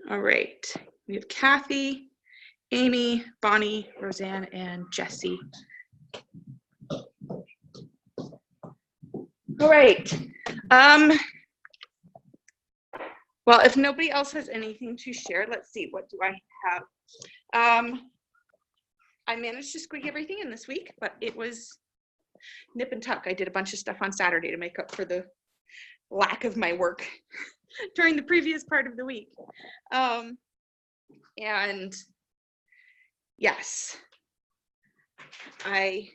All right, we have Kathy, Amy, Bonnie, Roseanne, and Jessie. All right. Well, if nobody else has anything to share, let's see, what do I have? I managed to squeak everything in this week, but it was nip and tuck. I did a bunch of stuff on Saturday to make up for the lack of my work during the previous part of the week. And yes, I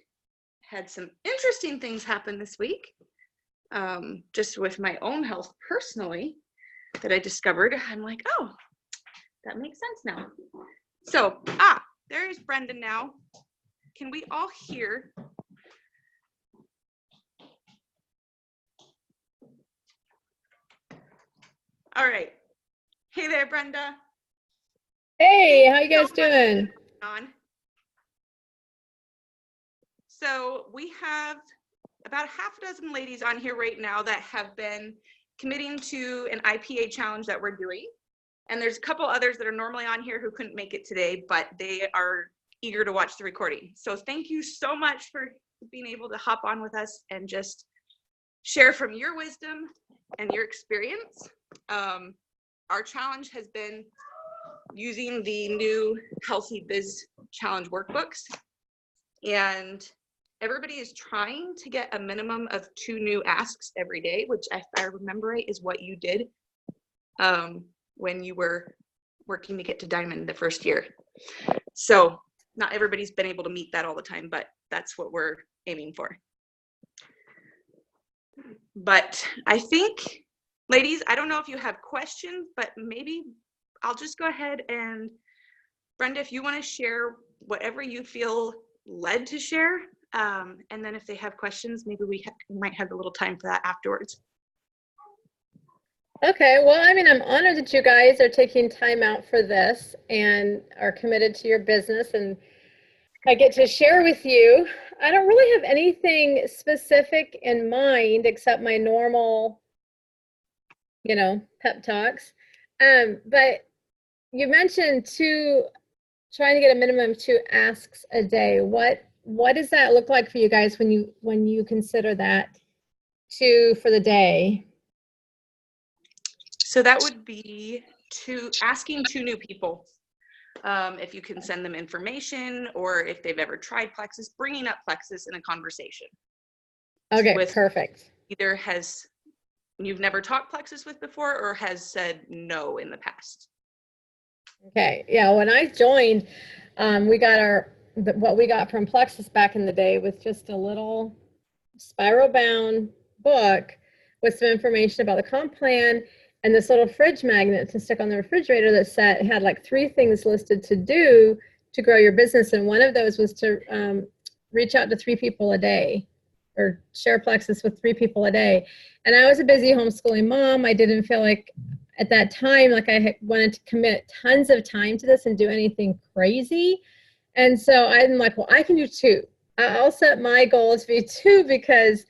had some interesting things happen this week, just with my own health personally, that I discovered. I'm like, oh, that makes sense now. So, there's Brenda now. Can we all hear? All right. Hey there, Brenda. Hey, how you guys doing? So we have about half a dozen ladies on here right now that have been committing to an IPA challenge that we're doing. And there's a couple others that are normally on here who couldn't make it today, but they are eager to watch the recording. So thank you so much for being able to hop on with us and just share from your wisdom and your experience. Our challenge has been using the new Healthy Biz Challenge workbooks, and everybody is trying to get a minimum of 2 new asks every day, which if I remember right is what you did when you were working to get to Diamond the first year. So not everybody's been able to meet that all the time, but that's what we're aiming for. But I think, ladies, I don't know if you have questions, but maybe I'll just go ahead and, Brenda, if you want to share whatever you feel led to share, and then if they have questions, maybe we might have a little time for that afterwards. Okay, well, I mean, I'm honored that you guys are taking time out for this and are committed to your business, and I get to share with you. I don't really have anything specific in mind except my normal, pep talks. But you mentioned trying to get a minimum of 2 asks a day. What does that look like for you guys when you consider that 2 for the day? So that would be asking 2 new people if you can send them information, or if they've ever tried Plexus, bringing up Plexus in a conversation. Okay, perfect. Either you've never talked Plexus with before, or has said no in the past. Okay, yeah, when I joined, we got what we got from Plexus back in the day with just a little spiral bound book with some information about the comp plan and this little fridge magnet to stick on the refrigerator that had like 3 things listed to do to grow your business. And one of those was to reach out to 3 people a day, or share Plexus with 3 people a day. And I was a busy homeschooling mom. I didn't feel like at that time, like I wanted to commit tons of time to this and do anything crazy. And so I'm like, well, I can do 2. I'll set my goal to be 2 because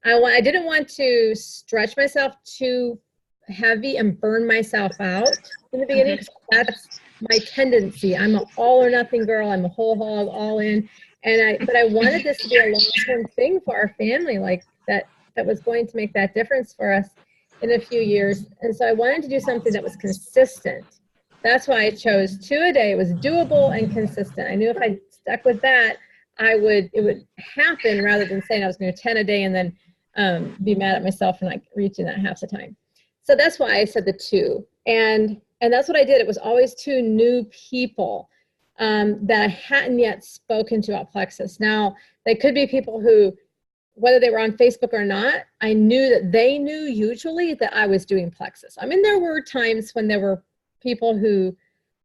I didn't want to stretch myself too heavy and burn myself out in the beginning, because that's my tendency. I'm an all or nothing girl. I'm a whole hog, all in. But I wanted this to be a long-term thing for our family, like that was going to make that difference for us in a few years. And so I wanted to do something that was consistent. That's why I chose 2 a day. It was doable and consistent. I knew if I stuck with that, it would happen, rather than saying I was going to do 10 a day and then be mad at myself for not reaching that half the time. So that's why I said the 2. And that's what I did. It was always 2 new people that I hadn't yet spoken to about Plexus. Now, they could be people who, whether they were on Facebook or not, I knew that they knew usually that I was doing Plexus. I mean, there were times when there were people who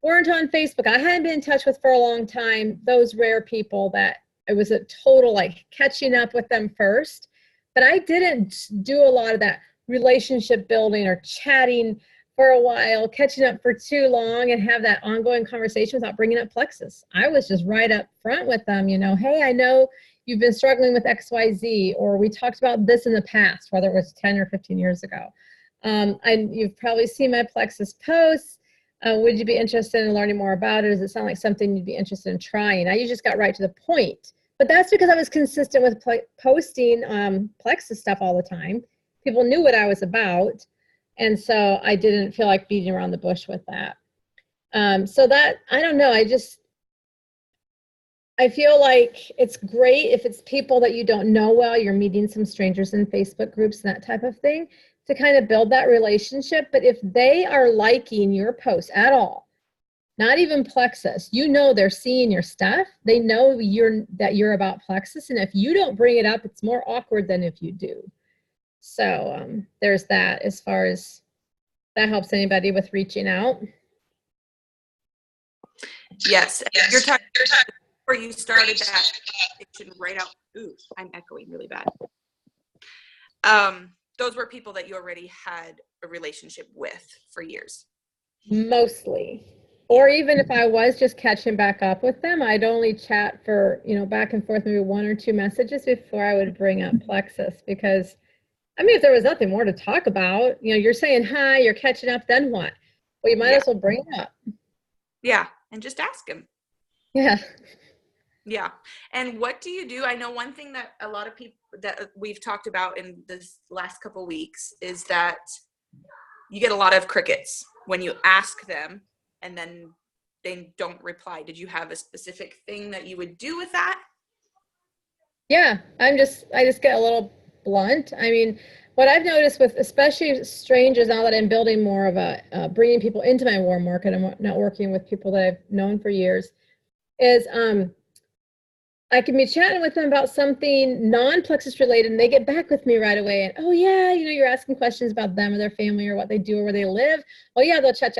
weren't on Facebook I hadn't been in touch with for a long time, those rare people that it was a total like catching up with them first. But I didn't do a lot of that relationship building or chatting for a while, catching up for too long, and have that ongoing conversation without bringing up Plexus. I was just right up front with them, hey, I know you've been struggling with XYZ, or we talked about this in the past, whether it was 10 or 15 years ago. And you've probably seen my Plexus posts. Would you be interested in learning more about it? Does it sound like something you'd be interested in trying? I just got right to the point. But that's because I was consistent with posting Plexus stuff all the time. People knew what I was about. And so I didn't feel like beating around the bush with that. So that, I don't know, I feel like it's great if it's people that you don't know well, you're meeting some strangers in Facebook groups and that type of thing to kind of build that relationship. But if they are liking your posts at all, not even Plexus, you know they're seeing your stuff. They know that you're about Plexus. And if you don't bring it up, it's more awkward than if you do. So there's that as far as that helps anybody with reaching out. Yes, you're talking where you started that right out. Ooh, I'm echoing really bad. Those were people that you already had a relationship with for years. Mostly. Or even if I was just catching back up with them, I'd only chat for, back and forth, maybe 1 or 2 messages before I would bring up Plexus. Because, I mean, if there was nothing more to talk about, you're saying hi, you're catching up, then what? Well, you might as well bring it up. Yeah, and just ask him. Yeah. Yeah. And what do you do? I know one thing that a lot of people that we've talked about in this last couple of weeks is that you get a lot of crickets when you ask them and then they don't reply. Did you have a specific thing that you would do with that? Yeah, I just get a little blunt. I mean, what I've noticed with especially strangers now that I'm building more of a bringing people into my warm market, I'm not working with people that I've known for years, is I can be chatting with them about something non-Plexus related and they get back with me right away. And, oh yeah, you're asking questions about them or their family or what they do or where they live. Oh yeah, they'll chat.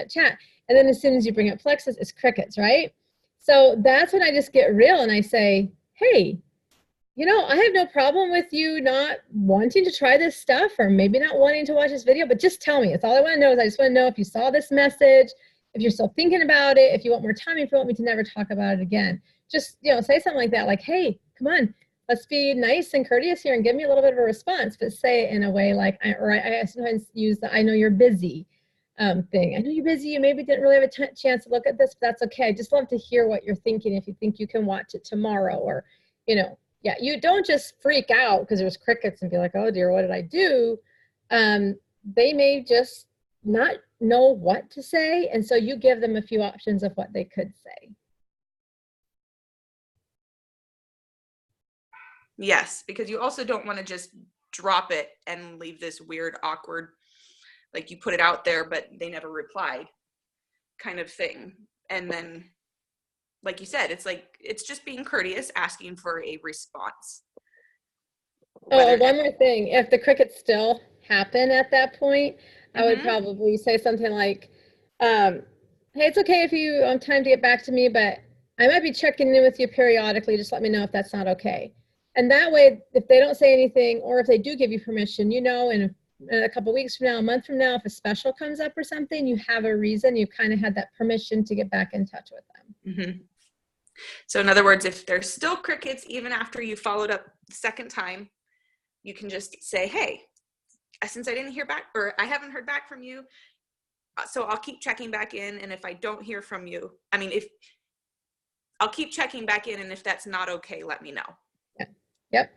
And then as soon as you bring up Plexus, it's crickets, right? So that's when I just get real and I say, hey, I have no problem with you not wanting to try this stuff or maybe not wanting to watch this video, but just tell me. It's all I want to know is I just want to know if you saw this message, if you're still thinking about it, if you want more time, if you want me to never talk about it again. Just, say something like that, like, hey, come on, let's be nice and courteous here and give me a little bit of a response, but say it in a way like, I sometimes use the I know you're busy thing. I know you're busy. You maybe didn't really have a chance to look at this, but that's okay. I just love to hear what you're thinking if you think you can watch it tomorrow or, yeah, you don't just freak out because there's crickets and be like, oh dear, what did I do? They may just not know what to say. And so you give them a few options of what they could say. Yes, because you also don't want to just drop it and leave this weird, awkward, like you put it out there, but they never replied kind of thing. And then, like you said, it's just being courteous, asking for a response. Oh, one more thing. If the crickets still happen at that point, I would probably say something like, hey, it's okay if you have time to get back to me, but I might be checking in with you periodically. Just let me know if that's not okay. And that way, if they don't say anything, or if they do give you permission, in a couple of weeks from now, a month from now, if a special comes up or something, you have a reason. You kind of had that permission to get back in touch with them. So in other words, if there's still crickets, even after you followed up the second time, you can just say, hey, since I didn't hear back, or I haven't heard back from you, so I'll keep checking back in. And if I don't hear from you, I'll keep checking back in. And if that's not okay, let me know. Yeah. Yep.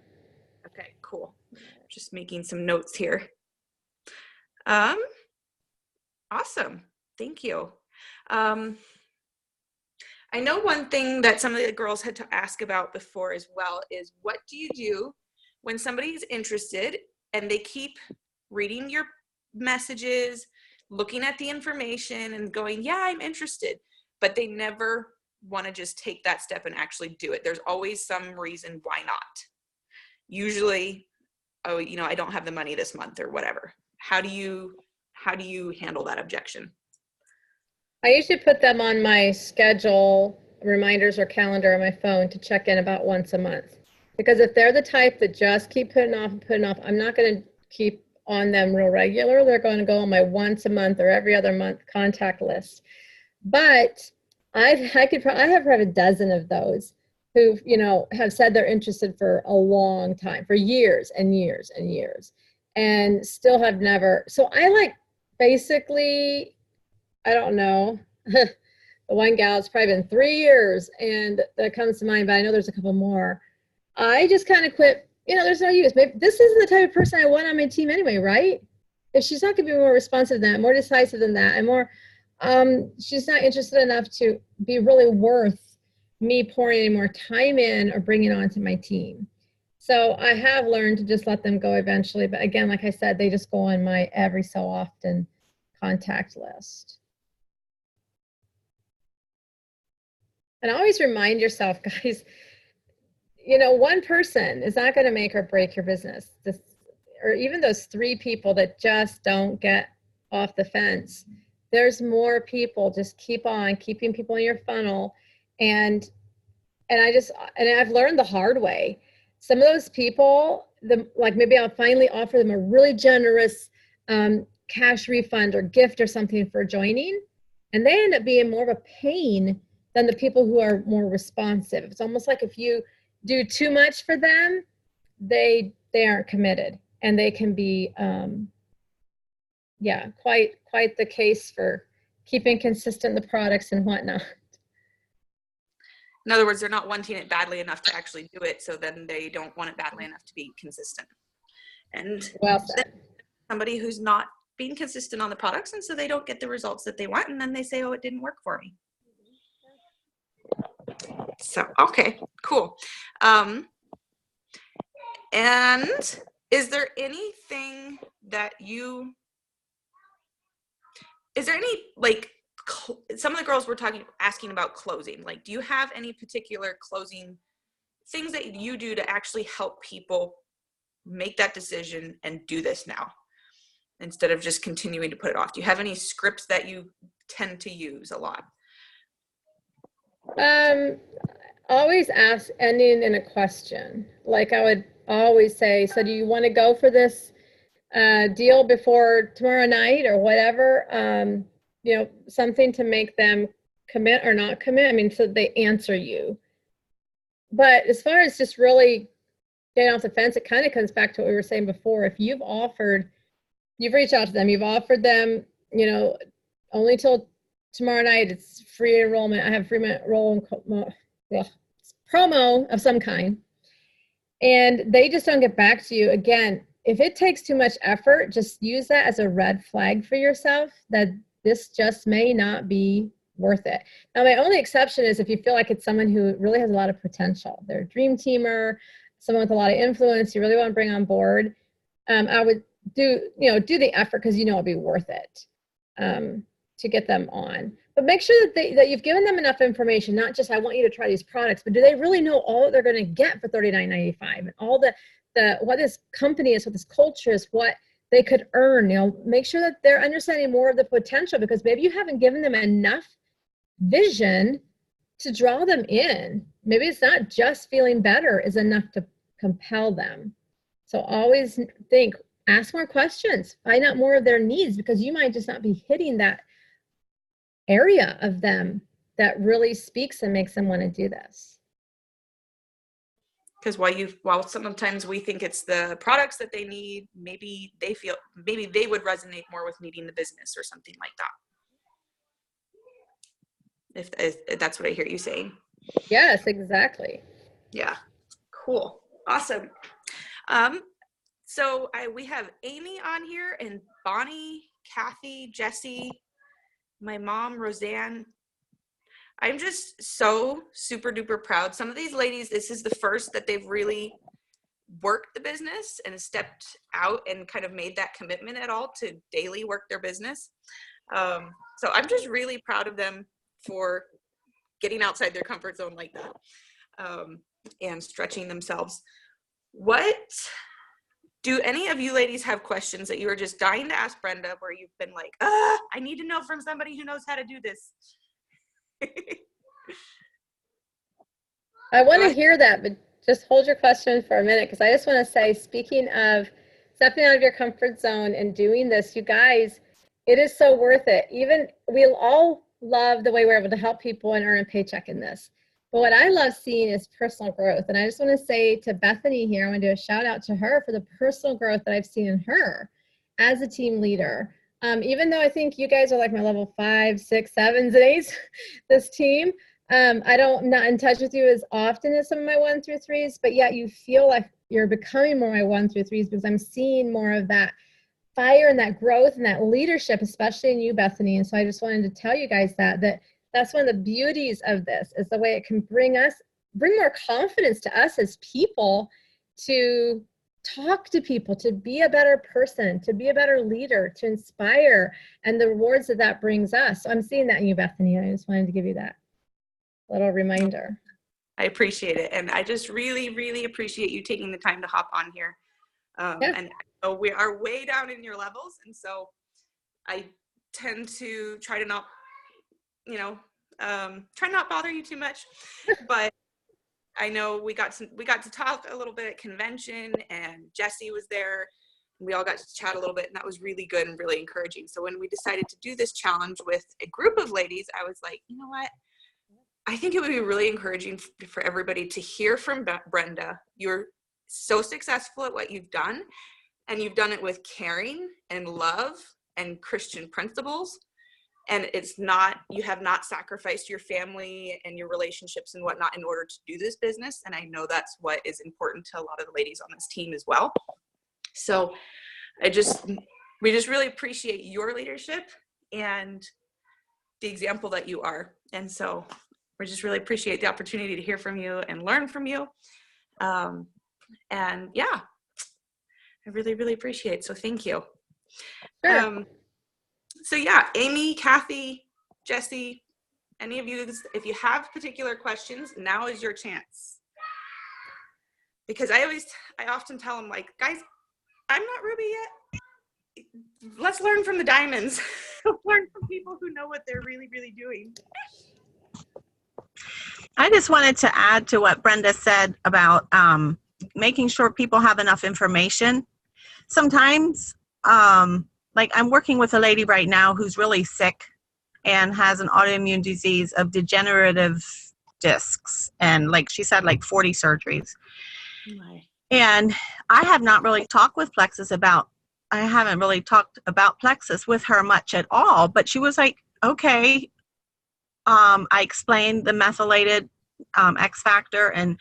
Okay, cool. Just making some notes here. Awesome. Thank you. I know one thing that some of the girls had to ask about before as well is, what do you do when somebody is interested and they keep reading your messages, looking at the information and going, yeah, I'm interested, but they never want to just take that step and actually do it? There's always some reason why not. Usually, oh, I don't have the money this month or whatever. How do you handle that objection? I usually put them on my schedule, reminders or calendar on my phone to check in about once a month. Because if they're the type that just keep putting off, I'm not going to keep on them real regular. They're going to go on my once a month or every other month contact list. But I have read a dozen of those who, have said they're interested for a long time, for years and years and years, and still have never. So I basically, I don't know. the one gal, it's probably been 3 years, and that comes to mind, but I know there's a couple more. I just kind of quit, there's no use. Maybe this isn't the type of person I want on my team anyway, right? If she's not going to be more responsive than that, more decisive than that, and more, she's not interested enough to be really worth me pouring any more time in or bringing on to my team. So I have learned to just let them go eventually. But again, like I said, they just go on my every so often contact list. And always remind yourself, guys, one person is not going to make or break your business. Or even those 3 people that just don't get off the fence. There's more people. Just keep on keeping people in your funnel. And I've learned the hard way. Some of those people, maybe I'll finally offer them a really generous cash refund or gift or something for joining, and they end up being more of a pain than the people who are more responsive. It's almost like if you do too much for them, they aren't committed, and they can be quite the case for keeping consistent the products and whatnot. In other words, they're not wanting it badly enough to actually do it, so then they don't want it badly enough to be consistent. And well said. Somebody who's not being consistent on the products, and so they don't get the results that they want, and then they say, oh, it didn't work for me. So, okay, cool. And is there anything that some of the girls were asking about closing, like, do you have any particular closing things that you do to actually help people make that decision and do this now instead of just continuing to put it off? Do you have any scripts that you tend to use a lot? Always ask, ending in a question. Like I would always say, so do you want to go for this deal before tomorrow night or whatever? Something to make them commit or not commit. I mean, so they answer you. But as far as just really getting off the fence, it kind of comes back to what we were saying before. If you've reached out to them, you've offered them, only till tomorrow night, it's free enrollment. I have free promo of some kind. And they just don't get back to you. Again, if it takes too much effort, just use that as a red flag for yourself that this just may not be worth it. Now, my only exception is if you feel like it's someone who really has a lot of potential. They're a dream teamer, someone with a lot of influence you really want to bring on board. I would do the effort because it'll be worth it to get them on. But make sure that you've given them enough information, not just I want you to try these products, but do they really know all that they're going to get for $39.95 and all the what this company is, what this culture is, what they could earn. Make sure that they're understanding more of the potential, because maybe you haven't given them enough vision to draw them in. Maybe it's not just feeling better is enough to compel them. So always ask more questions, find out more of their needs, because you might just not be hitting that area of them that really speaks and makes them want to do this. Because while sometimes we think it's the products that they need, maybe they would resonate more with needing the business or something like that. If that's what I hear you saying. Yes, exactly. Yeah, cool, awesome. So we have Amy on here, and Bonnie, Kathy, Jessie, my mom, Roseanne. I'm just so super duper proud. Some of these ladies, this is the first that they've really worked the business and stepped out and kind of made that commitment at all to daily work their business. So I'm just really proud of them for getting outside their comfort zone like that, and stretching themselves. Do any of you ladies have questions that you are just dying to ask Brenda, where you've been like, I need to know from somebody who knows how to do this? I want to hear that, but just hold your question for a minute, because I just want to say, speaking of stepping out of your comfort zone and doing this, you guys, it is so worth it. Even we'll all love the way we're able to help people and earn a paycheck in this. But what I love seeing is personal growth. And I just want to say to Bethany here, I want to do a shout out to her for the personal growth that I've seen in her as a team leader. Even though I think you guys are like my level 5, 6, 7s, and 8s, this team, I don't not in touch with you as often as some of my 1 through 3s, but yet you feel like you're becoming more my 1 through 3s because I'm seeing more of that fire and that growth and that leadership, especially in you, Bethany. And so I just wanted to tell you guys that that's one of the beauties of this, is the way it can bring more confidence to us as people to talk to people, to be a better person, to be a better leader, to inspire, and the rewards that brings us. So I'm seeing that in you, Bethany. I just wanted to give you that little reminder. I appreciate it. And I just really, really appreciate you taking the time to hop on here. Yeah. And I know we are way down in your levels. And so I tend to try to not, try not bother you too much, but I know we got to talk a little bit at convention, and Jesse was there. We all got to chat a little bit, and that was really good and really encouraging. So when we decided to do this challenge with a group of ladies, I was like, you know what? I think it would be really encouraging for everybody to hear from Brenda. You're so successful at what you've done, and you've done it with caring and love and Christian principles. And you have not sacrificed your family and your relationships and whatnot in order to do this business. And I know that's what is important to a lot of the ladies on this team as well. So we just really appreciate your leadership and the example that you are. And so we just really appreciate the opportunity to hear from you and learn from you. And yeah, I really, really appreciate it. So thank you. Sure. So yeah, Amy, Kathy, Jesse, any of you, if you have particular questions, now is your chance. Because I often tell them, like, guys, I'm not Ruby yet. Let's learn from the diamonds. Learn from people who know what they're really, really doing. I just wanted to add to what Brenda said about making sure people have enough information. Sometimes, like I'm working with a lady right now who's really sick and has an autoimmune disease of degenerative discs. And like she said, like 40 surgeries. Right. And I have not really talked with I haven't really talked about Plexus with her much at all, but she was like, okay. I explained the methylated X factor, and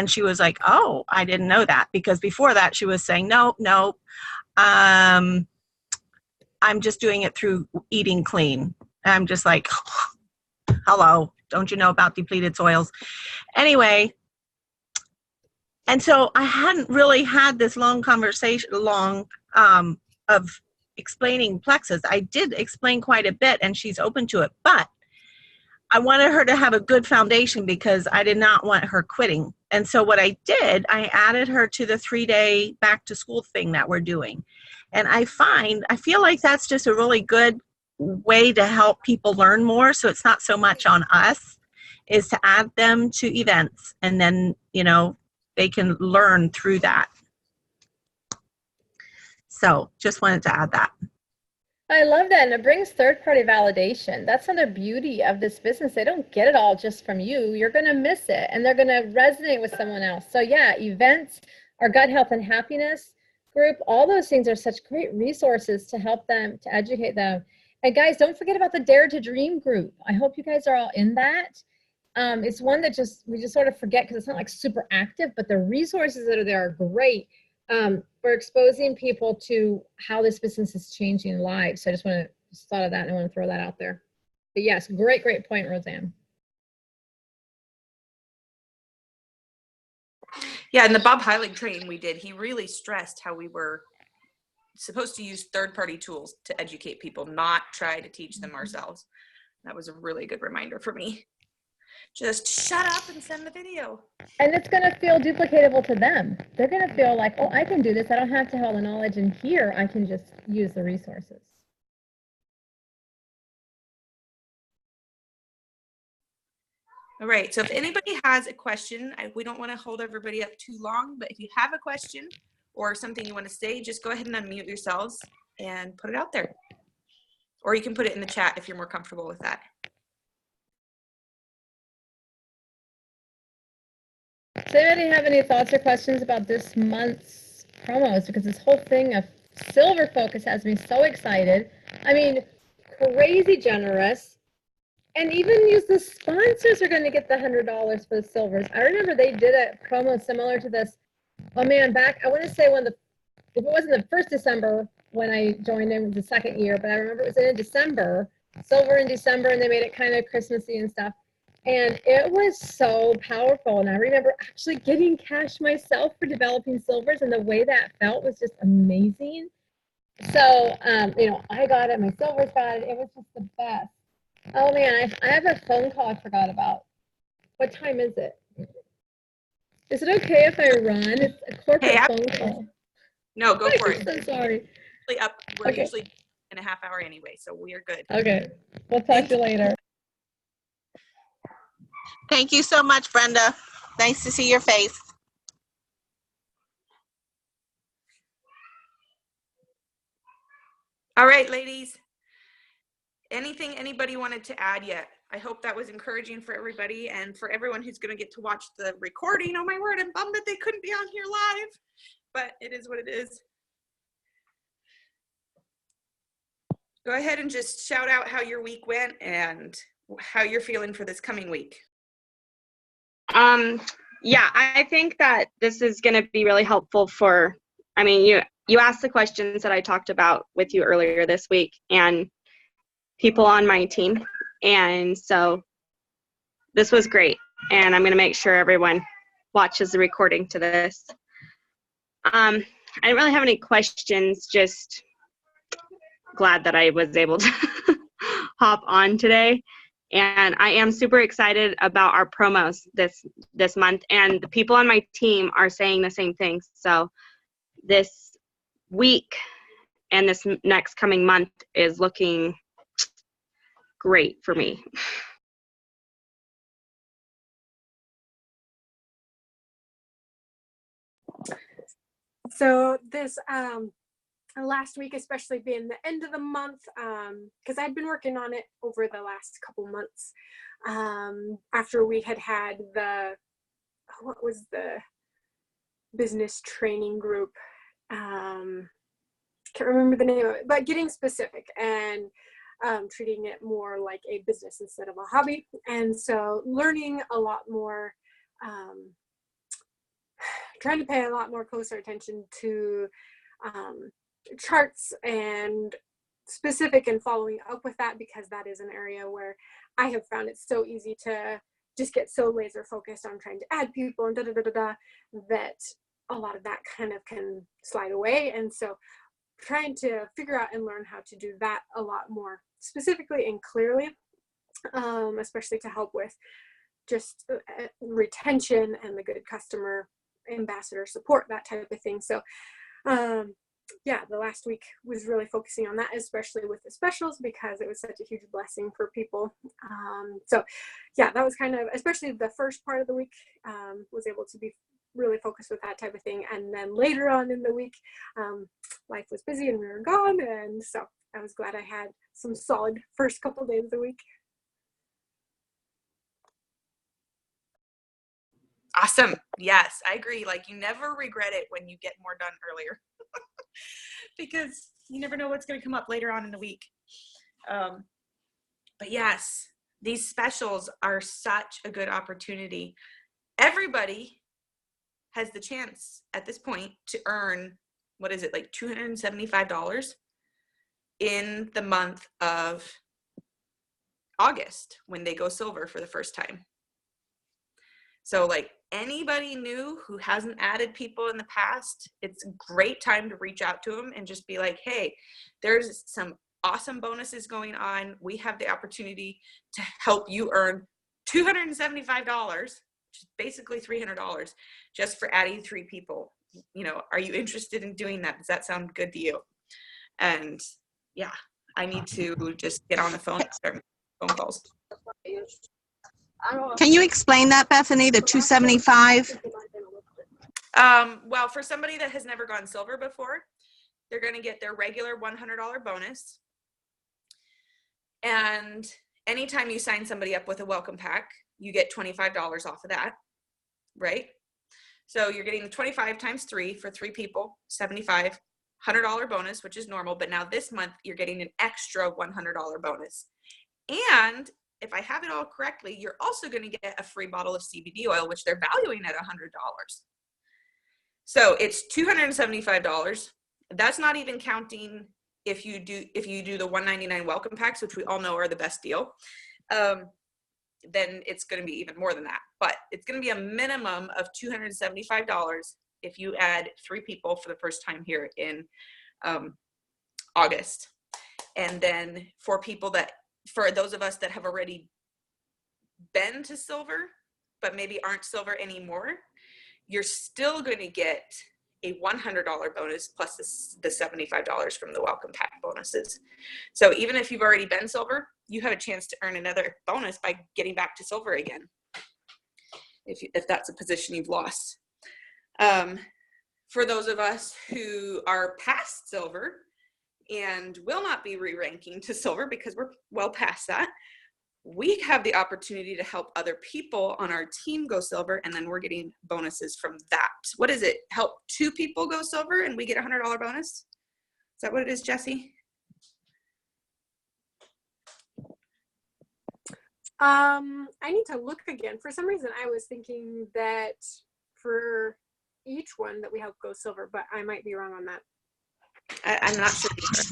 she was like, oh, I didn't know that, because before that she was saying, no, I'm just doing it through eating clean. And I'm just like, hello, don't you know about depleted soils? Anyway, and so I hadn't really had this long conversation, of explaining Plexus. I did explain quite a bit, and she's open to it, but I wanted her to have a good foundation because I did not want her quitting. And so what I did, I added her to the 3-day back to school thing that we're doing. And I feel like that's just a really good way to help people learn more. So it's not so much on us, is to add them to events, and then, they can learn through that. So just wanted to add that. I love that, and it brings third-party validation. That's another beauty of this business. They don't get it all just from you. You're going to miss it, and they're going to resonate with someone else. So yeah, events, our gut health and happiness group, all those things are such great resources to help them, to educate them. And guys, don't forget about the Dare to Dream group. I hope you guys are all in that. It's one that we just sort of forget because it's not like super active, but the resources that are there are great. For exposing people to how this business is changing lives. So I just thought of that, and I want to throw that out there. But yes, great point, Roseanne. Yeah, and the Bob Heilig training we did, he really stressed how we were supposed to use third-party tools to educate people, not try to teach them ourselves. That was a really good reminder for me. Just shut up and send the video. And it's going to feel duplicatable to them. They're going to feel like, oh, I can do this. I don't have to have all the knowledge, and here I can just use the resources. All right, so if anybody has a question, we don't want to hold everybody up too long, but if you have a question or something you want to say, just go ahead and unmute yourselves and put it out there. Or you can put it in the chat if you're more comfortable with that. Does anybody have any thoughts or questions about this month's promos? Because this whole thing of Silver Focus has me so excited. I mean, crazy generous. And even use the sponsors are going to get the $100 for the silvers. I remember they did a promo similar to this. Oh man, back, I want to say if it wasn't the first December when I joined in, it was the second year, but I remember it was in December, silver in December, and they made it kind of Christmassy and stuff. And it was so powerful. And I remember actually getting cash myself for developing silvers, and the way that felt was just amazing. So, I got it, my silvers got it. It was just the best. Oh man, I have a phone call I forgot about. What time is it? Is it okay if I run? It's a corporate phone call. No, go for it. I'm so sorry. We're Okay. usually in a half hour anyway, so we are good. Okay. We'll talk to you later. Thank you so much, Brenda. Nice to see your face. All right, ladies. Anything anybody wanted to add yet? I hope that was encouraging for everybody and for everyone who's going to get to watch the recording. Oh my word, I'm bummed that they couldn't be on here live, but it is what it is. Go ahead and just shout out how your week went and how you're feeling for this coming week. Yeah, I think that this is going to be really helpful for, you asked the questions that I talked about with you earlier this week and people on my team. And so this was great. And I'm going to make sure everyone watches the recording to this. I didn't really have any questions, just glad that I was able to hop on today. And I am super excited about our promos this month. And the people on my team are saying the same thing. So this week and this next coming month is looking great for me. So this last week, especially being the end of the month, because I'd been working on it over the last couple months, after we had what was the business training group, can't remember the name of it, but getting specific and treating it more like a business instead of a hobby. And so learning a lot more, trying to pay a lot more closer attention to charts and specific and following up with that, because that is an area where I have found it so easy to just get so laser focused on trying to add people and that a lot of that kind of can slide away. And so trying to figure out and learn how to do that a lot more specifically and clearly, especially to help with just retention and the good customer ambassador support, that type of thing. So yeah, the last week was really focusing on that, especially with the specials, because it was such a huge blessing for people. So yeah, that was kind of, especially the first part of the week, was able to be really focused with that type of thing. And then later on in the week, life was busy and we were gone. And so I was glad I had some solid first couple days of the week. Awesome. Yes, I agree. Like, you never regret it when you get more done earlier because you never know what's going to come up later on in the week. But yes, these specials are such a good opportunity. Everybody has the chance at this point to earn, what is it, like $275 in the month of August when they go silver for the first time. So like, anybody new who hasn't added people in the past, it's a great time to reach out to them and just be like, hey, there's some awesome bonuses going on. We have the opportunity to help you earn $275, which is basically $300, just for adding 3 people. You know, are you interested in doing that? Does that sound good to you? And yeah, I need to just get on the phone and start making phone calls. Can you explain that, Bethany, the 275? Well, for somebody that has never gone silver before, they're going to get their regular $100 bonus. And anytime you sign somebody up with a welcome pack, you get $25 off of that, right? So you're getting 25 times 3 for 3 people, 75, $100 bonus, which is normal, but now this month you're getting an extra $100 bonus. And if I have it all correctly, you're also going to get a free bottle of CBD oil, which they're valuing at $100. So it's $275. That's not even counting if you do the $199 welcome packs, which we all know are the best deal. Then it's going to be even more than that. But it's going to be a minimum of $275 if you add 3 people for the first time here in August. And then for those of us that have already been to silver, but maybe aren't silver anymore, you're still going to get a $100 bonus plus the $75 from the welcome pack bonuses. So even if you've already been silver, you have a chance to earn another bonus by getting back to silver again, if that's a position you've lost. For those of us who are past silver and will not be re-ranking to silver because we're well past that, we have the opportunity to help other people on our team go silver, and then we're getting bonuses from that. What is it? Help 2 people go silver and we get a $100 bonus? Is that what it is, Jesse? I need to look again. For some reason, I was thinking that for each one that we help go silver, but I might be wrong on that. I'm not sure either.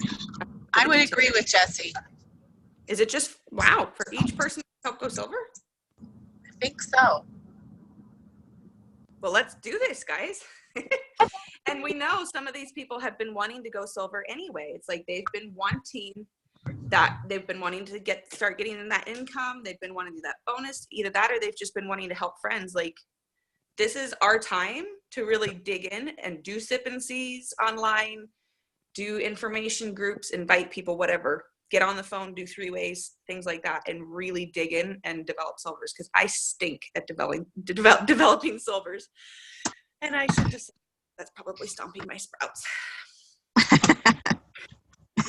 I would agree with Jesse. Is it just, wow, for each person to help go silver? I think so. Well, let's do this, guys. And we know some of these people have been wanting to go silver anyway. It's like they've been wanting to start getting in that income. They've been wanting to do that bonus, either that or they've just been wanting to help friends. Like, this is our time to really dig in and do sip and sees online, do information groups, invite people, whatever. Get on the phone, do 3-ways, things like that, and really dig in and develop silvers, because I stink at developing silvers. And I should just, that's probably stomping my sprouts.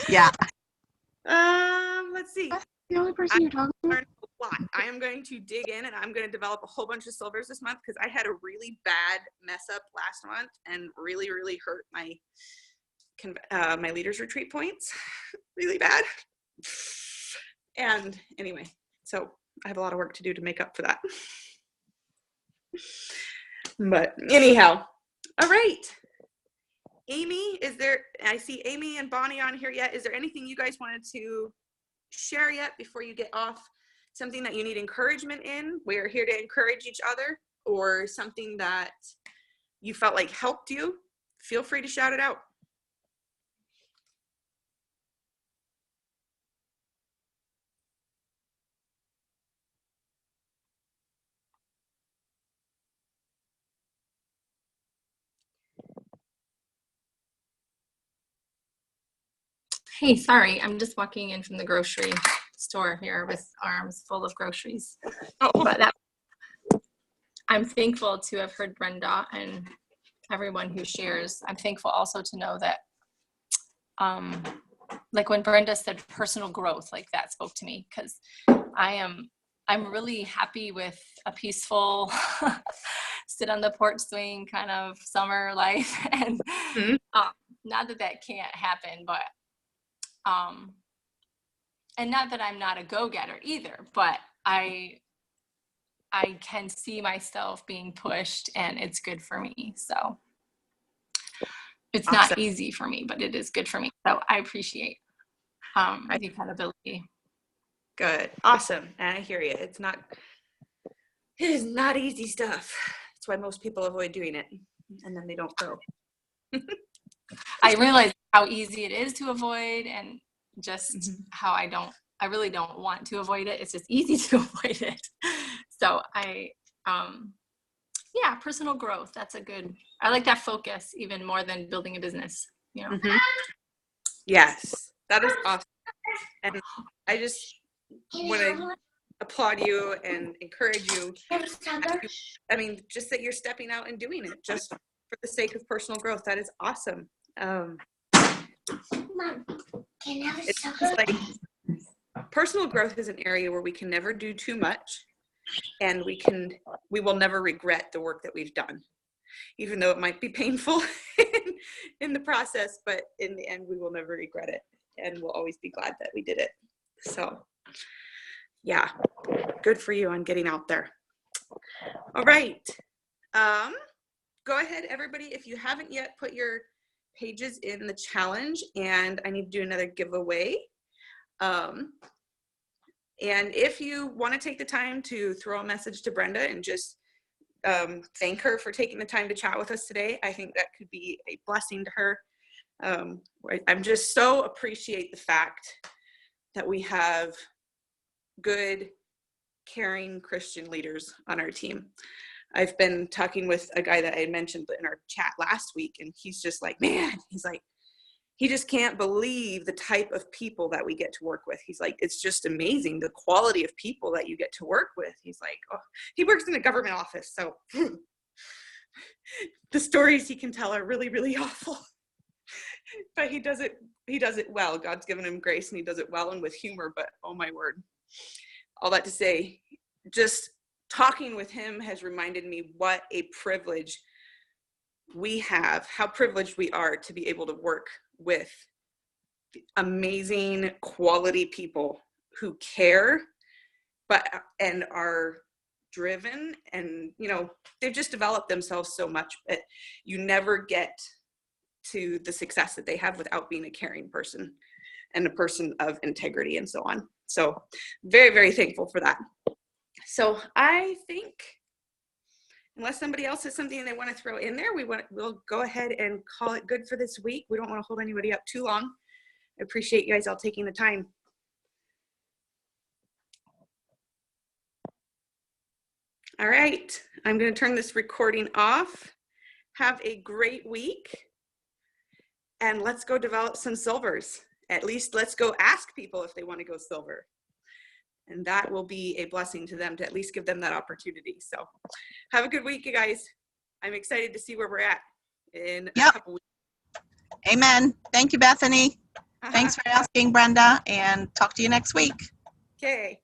Yeah. Let's see. That's the only person you're talking to? Learned a lot. I am going to dig in and I'm going to develop a whole bunch of silvers this month, because I had a really bad mess up last month and really, really hurt my leaders retreat points really bad. And anyway, so I have a lot of work to do to make up for that. But anyhow, all right. Amy, I see Amy and Bonnie on here yet. Is there anything you guys wanted to share yet before you get off? Something that you need encouragement in? We're here to encourage each other, or something that you felt like helped you? Feel free to shout it out. Hey, sorry, I'm just walking in from the grocery store here with arms full of groceries. But I'm thankful to have heard Brenda and everyone who shares. I'm thankful also to know that, like when Brenda said personal growth, like that spoke to me, because I'm really happy with a peaceful sit on the porch swing kind of summer life, and not that can't happen, but and not that I'm not a go-getter either, but I can see myself being pushed, and it's good for me. So it's awesome. Not easy for me, but it is good for me. So I appreciate the accountability. Good. Awesome. And I hear you. It is not easy stuff. That's why most people avoid doing it, and then they don't go. I realize how easy it is to avoid, and just how I really don't want to avoid it. It's just easy to avoid it. So personal growth. I like that focus even more than building a business, you know? Yes, that is awesome. And I just want to applaud you and encourage you. I mean, just that you're stepping out and doing it just for the sake of personal growth. That is awesome. It's just like personal growth is an area where we can never do too much, and we will never regret the work that we've done, even though it might be painful. in the process, but in the end, we will never regret it. And we'll always be glad that we did it. So yeah, good for you on getting out there. All right. Go ahead, everybody. If you haven't yet, put your pages in the challenge, and I need to do another giveaway. And if you want to take the time to throw a message to Brenda and just thank her for taking the time to chat with us today, I think that could be a blessing to her. I'm just so appreciate the fact that we have good, caring Christian leaders on our team. I've been talking with a guy that I had mentioned in our chat last week, and he's just like, man, he's like, he just can't believe the type of people that we get to work with. He's like, it's just amazing the quality of people that you get to work with. He's like, oh, he works in a government office, so the stories he can tell are really, really awful. But he does it well. God's given him grace and he does it well and with humor, but oh my word. All that to say, just talking with him has reminded me what a privilege we have, how privileged we are to be able to work with amazing quality people who care, and are driven, and they've just developed themselves so much that you never get to the success that they have without being a caring person and a person of integrity and so on. So very, very thankful for that. So I think, unless somebody else has something they want to throw in there, we'll go ahead and call it good for this week. We don't want to hold anybody up too long. I appreciate you guys all taking the time. All right, I'm going to turn this recording off. Have a great week, and let's go develop some silvers. At least let's go ask people if they want to go silver. And that will be a blessing to them to at least give them that opportunity. So have a good week, you guys. I'm excited to see where we're at in a couple weeks. Amen. Thank you, Bethany. Thanks for asking, Brenda, and talk to you next week. Okay.